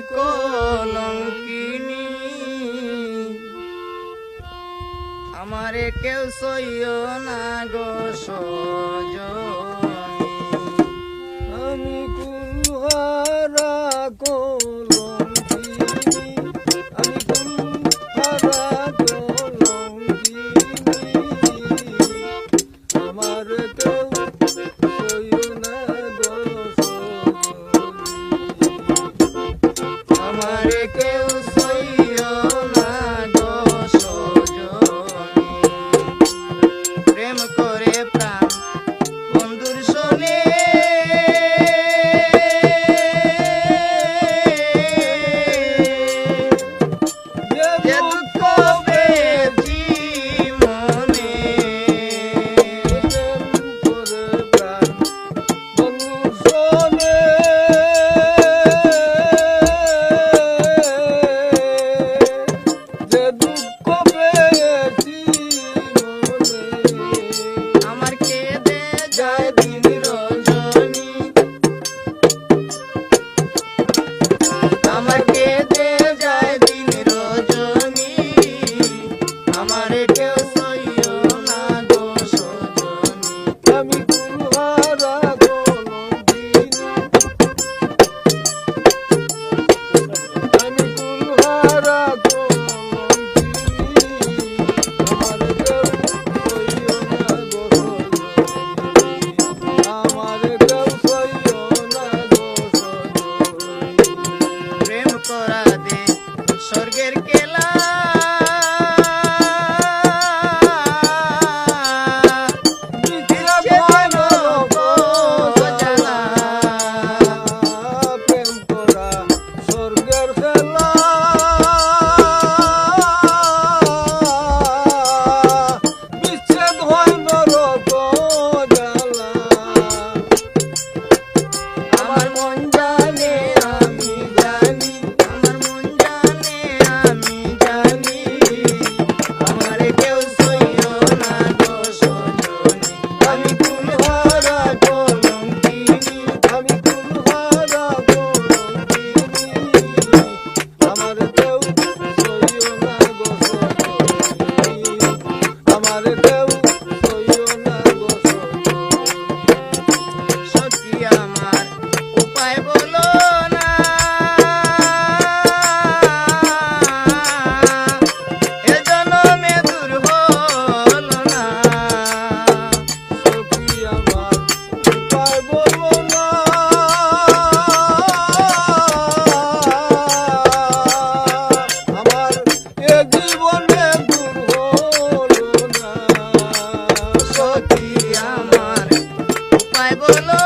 কলঙ্কিনী আমারে কেউ সইও না গো সজনী আমি কুলহারা কলঙ্কিনী আমি কুলহারা কলঙ্কিনী আমার কেউ সইও না গো আমারে কেউ সইও না গো সজনী প্রেম করে প্রাণ বন্ধুর সনে যে দুঃখ পেয়েছি মনে করে প্রাণ বন্ধুর সনে যে দুঃখ পেয়েছি মনে আমার কেঁদে যায় দিন রজনী আমার কেঁদে যায় দিন রজনী আমারে কেউ সইও না গো সজনী আমি কুলহারা কলঙ্কিনী আমি কুলহারা কলঙ্কিনী আমার কেউ সইও না গো সজনী আমার কেউ সইও না গো সজনী প্রেম করা দে স্বর্গের কেলা মিথ্যা ভয় নরক জ্বালা প্রেম করা স্বর্গের খেলা বিচ্ছেদ হয় নরক জ্বালা আমার মন জানে আমি জানি আমার মন জানে আমি জানি আমারে কেউ সইও না গো সজনী আমি কুলহারা কলঙ্কিনী আমি কুলহারা কলঙ্কিনী আমার কেউ সইও না গো সজনী আমার কেউ সইও না গো সজনী সখী আমার উপায় বলো না এ জনমে দূর হলো না সখী আমার উপায় বলো না আমার এ জীবনে দূর হলো না সখী আমার উপায় বলো